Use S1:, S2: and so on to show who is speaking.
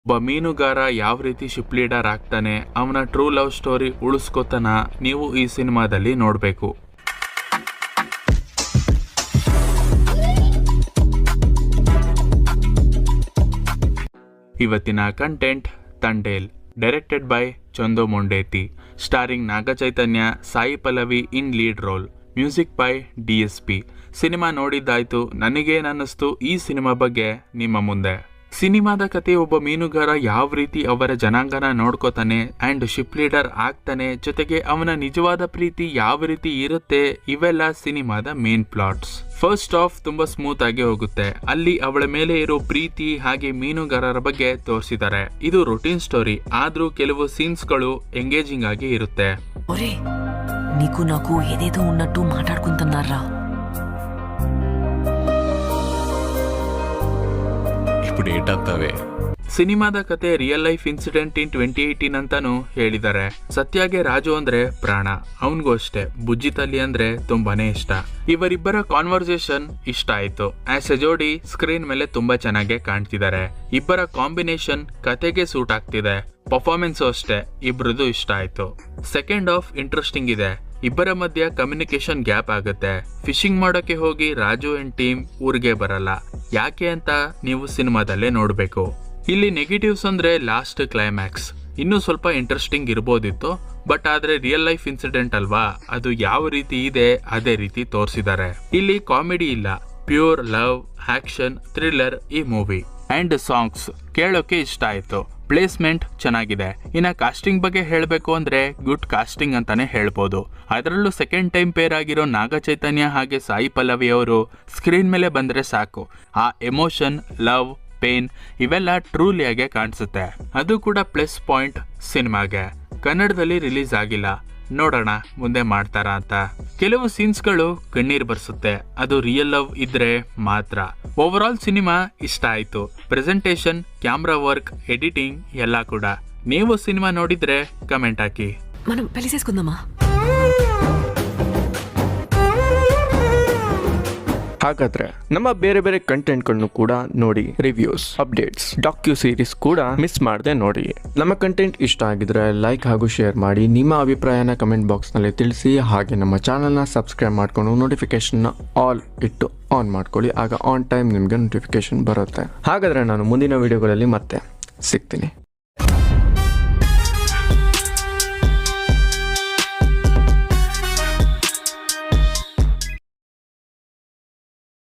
S1: ಒಬ್ಬ ಮೀನುಗಾರ ಯಾವ ರೀತಿ ಶಿಪ್ ಲೀಡರ್ ಆಗ್ತಾನೆ, ಅವನ ಟ್ರೂ ಲವ್ ಸ್ಟೋರಿ ಉಳಿಸ್ಕೋತಾನ, ನೀವು ಈ ಸಿನಿಮಾದಲ್ಲಿ ನೋಡಬೇಕು. ಇವತ್ತಿನ content Thandel, directed by Chandoo Mondeti, starring Naga Chaitanya, Sai Pallavi in lead role, music by DSP. ಸಿನಿಮಾ ನೋಡಿದ್ದಾಯ್ತು, ನನಗೇನನ್ನಿಸ್ತು ಈ ಸಿನಿಮಾ ಬಗ್ಗೆ ನಿಮ್ಮ ಮುಂದೆ. ಸಿನಿಮಾದ ಕತೆ ಒಬ್ಬ ಮೀನುಗಾರ ಯಾವ ರೀತಿ ಅವರ ಜನಾಂಗನ ನೋಡ್ಕೋತಾನೆ ಅಂಡ್ ಶಿಪ್ ಲೀಡರ್ ಆಗ್ತಾನೆ, ಜೊತೆಗೆ ಅವನ ನಿಜವಾದ ಪ್ರೀತಿ ಯಾವ ರೀತಿ ಇರುತ್ತೆ, ಇವೆಲ್ಲ ಸಿನಿಮಾದ ಮೇನ್ ಪ್ಲಾಟ್ಸ್. ಫಸ್ಟ್ ಆಫ್ ತುಂಬಾ ಸ್ಮೂತ್ ಆಗಿ ಹೋಗುತ್ತೆ. ಅಲ್ಲಿ ಅವಳ ಮೇಲೆ ಇರೋ ಪ್ರೀತಿ ಹಾಗೆ ಮೀನುಗಾರರ ಬಗ್ಗೆ ತೋರಿಸಿದ್ದಾರೆ. ಇದು ರೊಟೀನ್ ಸ್ಟೋರಿ, ಆದ್ರೂ ಕೆಲವು ಸೀನ್ಸ್ ಗಳು ಎಂಗೇಜಿಂಗ್ ಆಗಿ ಇರುತ್ತೆ.
S2: నీకు నాకు ఏదేదో ఉన్నట్టు మాట్లాడుకుంటున్నారా?
S3: ఇప్పుడు ఏంటంతవే?
S1: ಸಿನಿಮಾದ ಕತೆ ರಿಯಲ್ ಲೈಫ್ ಇನ್ಸಿಡೆಂಟ್ ಇನ್ 2018 ಅಂತಾನು ಹೇಳಿದ್ದಾರೆ. ಸತ್ಯಾಗೆ ರಾಜು ಅಂದ್ರೆ ಪ್ರಾಣ, ಅವನ್ಗೂ ಅಷ್ಟೇ ಬುಜ್ಜಿ ತಲ್ಲಿ ಅಂದ್ರೆ ತುಂಬಾನೇ ಇಷ್ಟ. ಇವರಿಬ್ಬರ ಕಾನ್ವರ್ಸೇಷನ್ ಇಷ್ಟ ಆಯ್ತು. ಆಸ್ ಎ ಜೋಡಿ ಸ್ಕ್ರೀನ್ ಮೇಲೆ ತುಂಬಾ ಚೆನ್ನಾಗಿ ಕಾಣ್ತಿದ್ದಾರೆ. ಇಬ್ಬರ ಕಾಂಬಿನೇಷನ್ ಕತೆಗೆ ಸೂಟ್ ಆಗ್ತಿದೆ. ಪರ್ಫಾರ್ಮೆನ್ಸ್ ಅಷ್ಟೇ ಇಬ್ರದ್ದು ಇಷ್ಟ ಆಯ್ತು. ಸೆಕೆಂಡ್ ಹಾಫ್ ಇಂಟ್ರೆಸ್ಟಿಂಗ್ ಇದೆ. ಇಬ್ಬರ ಮಧ್ಯ ಕಮ್ಯುನಿಕೇಶನ್ ಗ್ಯಾಪ್ ಆಗುತ್ತೆ. ಫಿಶಿಂಗ್ ಮಾಡೋಕೆ ಹೋಗಿ ರಾಜು ಅಂಡ್ ಟೀಮ್ ಊರಿಗೆ ಬರಲ್ಲ. ಯಾಕೆ ಅಂತ ನೀವು ಸಿನಿಮಾದಲ್ಲೇ ನೋಡ್ಬೇಕು. ಇಲ್ಲಿ ನೆಗೆಟಿವ್ಸ್ ಅಂದ್ರೆ ಲಾಸ್ಟ್ ಕ್ಲೈಮ್ಯಾಕ್ಸ್ ಇನ್ನೂ ಸ್ವಲ್ಪ ಇಂಟ್ರೆಸ್ಟಿಂಗ್ ಇರ್ಬೋದಿತ್ತು, ಬಟ್ ಆದ್ರೆ ರಿಯಲ್ ಲೈಫ್ ಇನ್ಸಿಡೆಂಟ್ ಅಲ್ವಾ, ಅದು ಯಾವ ರೀತಿ ಇದೆ ಅದೇ ರೀತಿ ತೋರಿಸಿದ್ದಾರೆ. ಇಲ್ಲಿ ಕಾಮಿಡಿ ಇಲ್ಲ, ಪ್ಯೂರ್ ಲವ್, ಆಕ್ಷನ್, ಥ್ರಿಲ್ಲರ್ ಈ ಮೂವಿ. ಅಂಡ್ ಸಾಂಗ್ಸ್ ಕೇಳೋಕೆ ಇಷ್ಟ ಆಯ್ತು. ಪ್ಲೇಸ್ಮೆಂಟ್ ಚೆನ್ನಾಗಿದೆ. ಇನ್ನ ಕಾಸ್ಟಿಂಗ್ ಬಗ್ಗೆ ಹೇಳಬೇಕು ಅಂದ್ರೆ ಗುಡ್ ಕಾಸ್ಟಿಂಗ್ ಅಂತಾನೆ ಹೇಳ್ಬೋದು. ಅದರಲ್ಲೂ ಸೆಕೆಂಡ್ ಟೈಮ್ ಪೇರ್ ಆಗಿರೋ ನಾಗ ಚೈತನ್ಯ ಹಾಗೆ ಸಾಯಿ ಪಲ್ಲವಿ ಅವರು ಸ್ಕ್ರೀನ್ ಮೇಲೆ ಬಂದ್ರೆ ಸಾಕು, ಆ ಎಮೋಷನ್, ಲವ್, ಪೇನ್ ಇವೆಲ್ಲ ಟ್ರೂಲಿ ಆಗಿ ಕಾಣಿಸುತ್ತೆ. ಅದು ಕೂಡ ಪ್ಲಸ್ ಪಾಯಿಂಟ್ ಸಿನಿಮಾಗೆ. ಕನ್ನಡದಲ್ಲಿ ರಿಲೀಸ್ ಆಗಿಲ್ಲ, ನೋಡೋಣ ಮುಂದೆ ಮಾಡ್ತಾರ ಅಂತ. ಕೆಲವು ಸೀನ್ಸ್ಗಳು ಕಣ್ಣೀರ್ ಬರ್ಸುತ್ತೆ, ಅದು ರಿಯಲ್ ಲವ್ ಇದ್ರೆ ಮಾತ್ರ. ಓವರ್ ಆಲ್ ಸಿನಿಮಾ ಇಷ್ಟ ಆಯ್ತು. ಪ್ರೆಸೆಂಟೇಷನ್, ಕ್ಯಾಮ್ರಾ ವರ್ಕ್, ಎಡಿಟಿಂಗ್ ಎಲ್ಲ ಕೂಡ. ನೀವು ಸಿನಿಮಾ ನೋಡಿದ್ರೆ ಕಮೆಂಟ್ ಹಾಕಿ.
S2: మనం పెళ్లి చేసుకుందామా?
S4: ಹಾಗಾದ್ರೆ ನಮ್ಮ ಬೇರೆ ಬೇರೆ ಕಂಟೆಂಟ್ಗಳನ್ನು ಕೂಡ ನೋಡಿ, ರಿವ್ಯೂಸ್, ಅಪ್ಡೇಟ್ಸ್, ಡಾಕ್ಯೂ ಸೀರೀಸ್ ಕೂಡ ಮಿಸ್ ಮಾಡದೆ ನೋಡಿ. ನಮ್ಮ ಕಂಟೆಂಟ್ ಇಷ್ಟ ಆಗಿದ್ರೆ ಲೈಕ್ ಹಾಗೂ ಶೇರ್ ಮಾಡಿ. ನಿಮ್ಮ ಅಭಿಪ್ರಾಯನ ಕಮೆಂಟ್ ಬಾಕ್ಸ್ ನಲ್ಲಿ ತಿಳಿಸಿ. ಹಾಗೆ ನಮ್ಮ ಚಾನಲ್ನ ಸಬ್ಸ್ಕ್ರೈಬ್ ಮಾಡ್ಕೊಂಡು ನೋಟಿಫಿಕೇಶನ್ ಆಲ್ ಇಟ್ಟು ಆನ್ ಮಾಡ್ಕೊಳ್ಳಿ. ಆಗ ಆನ್ ಟೈಮ್ ನಿಮ್ಗೆ ನೋಟಿಫಿಕೇಶನ್ ಬರುತ್ತೆ. ಹಾಗಾದ್ರೆ ನಾನು ಮುಂದಿನ ವಿಡಿಯೋಗಳಲ್ಲಿ ಮತ್ತೆ ಸಿಗ್ತೀನಿ.